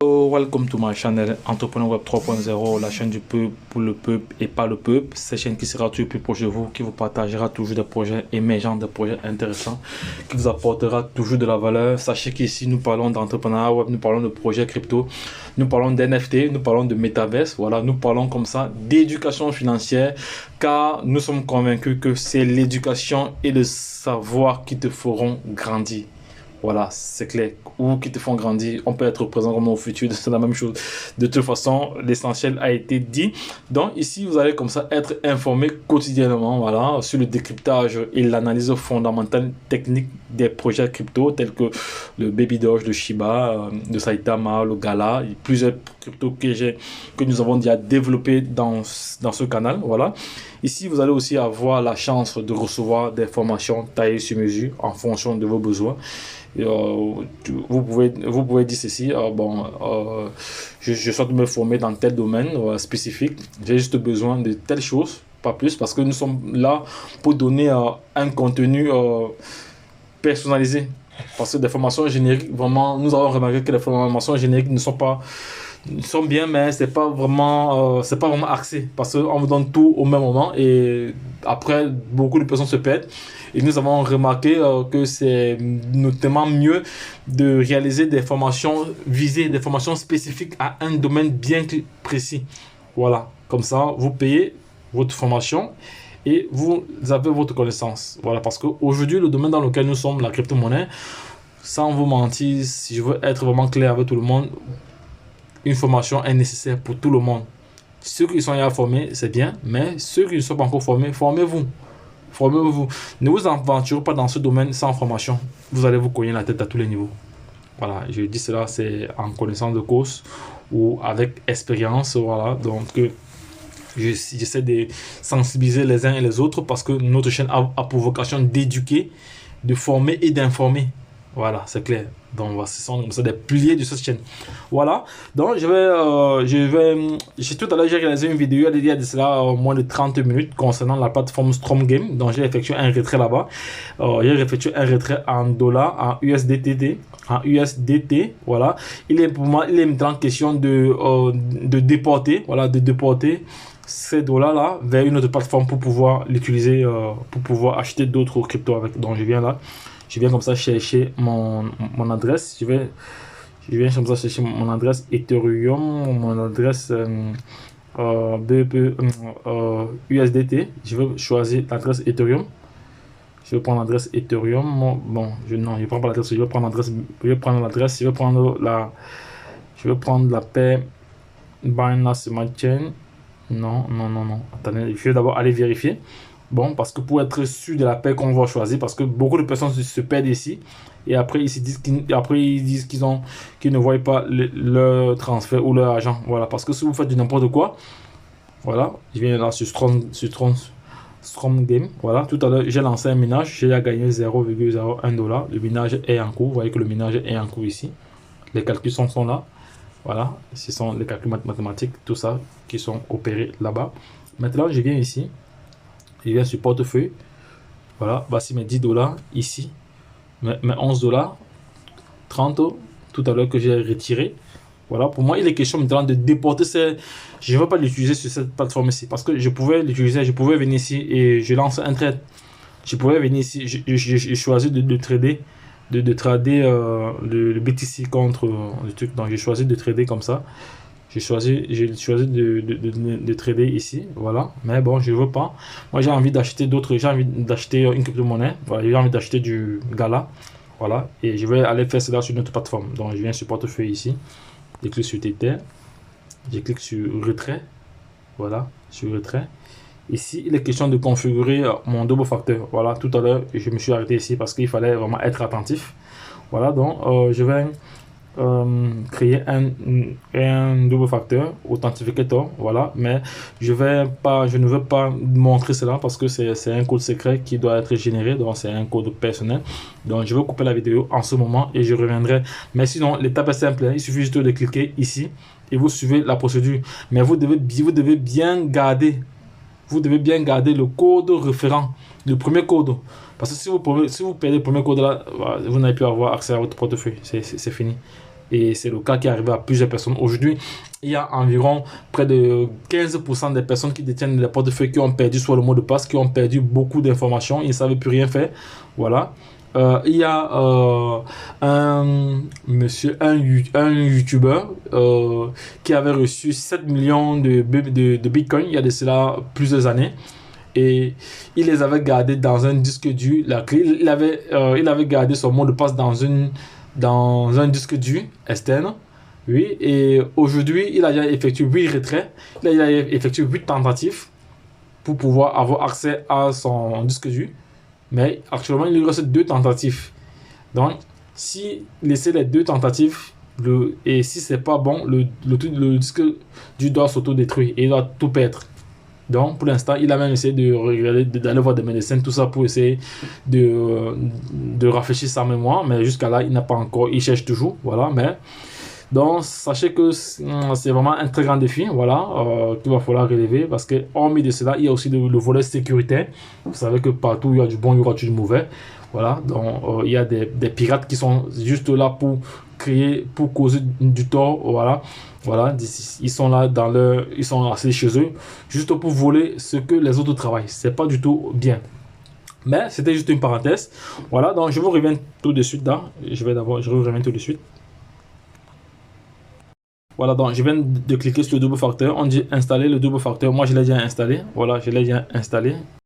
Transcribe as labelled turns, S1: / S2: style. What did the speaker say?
S1: Hello, welcome to my channel Entrepreneur Web 3.0, la chaîne du peuple pour le peuple et pas le peuple. Cette chaîne qui sera toujours plus proche de vous, qui vous partagera toujours des projets émergents, des projets intéressants, qui vous apportera toujours de la valeur. Sachez qu'ici nous parlons d'entrepreneuriat web, nous parlons de projets crypto, nous parlons d'NFT, nous parlons de Metaverse. Voilà, nous parlons comme ça d'éducation financière, car nous sommes convaincus que c'est l'éducation et le savoir qui te feront grandir. Voilà, c'est clair. Ou qui te font grandir. On peut être présent comme au futur, c'est la même chose. De toute façon, l'essentiel a été dit. Donc ici, vous allez comme ça être informé quotidiennement, voilà, sur le décryptage et l'analyse fondamentale technique des projets crypto tels que le Baby Doge, le Shiba, le Saitama, le Gala, et plusieurs cryptos que nous avons déjà développés dans ce canal, voilà. Ici, vous allez aussi avoir la chance de recevoir des formations taillées sur mesure en fonction de vos besoins. Vous pouvez dire ceci, je souhaite me former dans tel domaine spécifique, j'ai juste besoin de telle chose, pas plus, parce que nous sommes là pour donner un contenu personnalisé. Parce que des formations génériques, vraiment, nous avons remarqué que les formations génériques ne sont bien, mais c'est pas vraiment axé, parce qu'on vous donne tout au même moment et après beaucoup de personnes se perdent. Et nous avons remarqué que c'est notamment mieux de réaliser des formations visées, des formations spécifiques à un domaine bien précis. Voilà, comme ça vous payez votre formation et vous avez votre connaissance. Voilà, parce qu'aujourd'hui le domaine dans lequel nous sommes, la crypto-monnaie, sans vous mentir, si je veux être vraiment clair avec tout le monde, une formation est nécessaire pour tout le monde. Ceux qui sont déjà formés, c'est bien, mais ceux qui ne sont pas encore formés, formez-vous. Formez-vous. Ne vous aventurez pas dans ce domaine sans formation. Vous allez vous cogner la tête à tous les niveaux. Voilà, je dis cela, c'est en connaissance de cause ou avec expérience. Voilà, donc j'essaie de sensibiliser les uns et les autres parce que notre chaîne a pour vocation d'éduquer, de former et d'informer. Voilà, c'est clair. Donc, ce sont des piliers de cette chaîne. Voilà. Donc, tout à l'heure, j'ai réalisé une vidéo, il y a de cela moins de 30 minutes concernant la plateforme StrongGame. Donc, j'ai effectué un retrait là-bas. J'ai effectué un retrait en dollars, en USDT. Voilà. Pour moi, il est maintenant question de déporter. Voilà, de déporter ces dollars-là vers une autre plateforme pour pouvoir l'utiliser, pour pouvoir acheter d'autres cryptos avec. Donc, je viens là. Je viens comme ça chercher mon adresse. Je viens comme ça chercher mon adresse Ethereum, mon adresse USDT. Je vais choisir l'adresse Ethereum. Je vais prendre l'adresse Ethereum. Je ne prends pas l'adresse. Je vais prendre l'adresse. Je vais prendre la paire Binance Smart Chain. Non. Attendez, je vais d'abord aller vérifier. Bon, parce que pour être sûr de la paire qu'on va choisir, parce que beaucoup de personnes se perdent ici et après ils disent qu'ils ne voient pas leur transfert ou leur argent. Voilà, parce que si vous faites du n'importe quoi, voilà, je viens là sur Strong Game. Voilà, tout à l'heure j'ai lancé un minage, j'ai gagné 0,01 $. Le minage est en cours, vous voyez que le minage est en cours ici. Les calculs sont là. Voilà, ce sont les calculs mathématiques, tout ça qui sont opérés là-bas. Maintenant, je viens ici. Je viens sur portefeuille. Voilà, voici mes 10 $. Ici, mes 11 $. 30 tout à l'heure que j'ai retiré. Voilà, pour moi, il est question maintenant de déporter je ne vais pas l'utiliser sur cette plateforme ici. Parce que je pouvais l'utiliser, je pouvais venir ici et je lance un trade. Je pouvais venir ici, j'ai choisi de trader. De trader le BTC contre le truc. Donc, j'ai choisi de trader comme ça. J'ai choisi de trader ici, voilà. Mais bon, je veux pas. Moi, j'ai envie d'acheter j'ai envie d'acheter une crypto-monnaie. Voilà, j'ai envie d'acheter du Gala. Voilà. Et je vais aller faire cela sur notre plateforme. Donc, je viens sur portefeuille ici. Je clique sur Tether. Je clique sur retrait. Voilà, sur retrait. Ici, il est question de configurer mon double facteur. Voilà, tout à l'heure, je me suis arrêté ici parce qu'il fallait vraiment être attentif. Voilà, donc, je vais créer un double facteur authentificator, voilà, mais je ne veux pas montrer cela parce que c'est un code secret qui doit être généré, donc c'est un code personnel. Donc je vais couper la vidéo en ce moment et je reviendrai, mais sinon l'étape est simple, hein. Il suffit juste de cliquer ici et vous suivez la procédure, mais vous devez bien garder le code référent, le premier code, parce que si vous perdez le premier code là, vous n'allez plus avoir accès à votre portefeuille, c'est fini. Et c'est le cas qui est arrivé à plusieurs personnes. Aujourd'hui, il y a environ près de 15% des personnes qui détiennent les portefeuilles qui ont perdu soit le mot de passe, qui ont perdu beaucoup d'informations, ils ne savaient plus rien faire. Voilà. Il y a un monsieur, un YouTuber qui avait reçu 7 millions de Bitcoin il y a de cela plusieurs années. Et il les avait gardés dans un disque dur. La clé, il avait gardé son mot de passe dans un disque dur externe. Oui, et aujourd'hui, il a déjà effectué 8 retraits. Il a déjà effectué 8 tentatives pour pouvoir avoir accès à son disque dur. Mais actuellement, il lui reste 2 tentatives. Donc, si laisser les 2 tentatives, et si c'est pas bon, le disque dur doit s'auto-détruire et il doit tout perdre. Donc, pour l'instant, il a même essayé d'aller voir des médecins, tout ça pour essayer de rafraîchir sa mémoire. Mais jusqu'à là, il n'a pas encore, il cherche toujours. Voilà, mais donc, sachez que c'est vraiment un très grand défi, voilà, qu'il va falloir relever parce que, hormis de cela, il y a aussi le volet sécuritaire. Vous savez que partout il y a du bon, il y aura du mauvais. Voilà, donc il y a des pirates qui sont juste là pour causer du tort, voilà. Voilà, ils sont là ils sont assis chez eux, juste pour voler ce que les autres travaillent. C'est pas du tout bien. Mais c'était juste une parenthèse. Voilà, donc je vous reviens tout de suite là. Je vous reviens tout de suite. Voilà, donc je viens de cliquer sur le double facteur. On dit installer le double facteur. Moi, je l'ai déjà installé. Voilà, je l'ai déjà installé.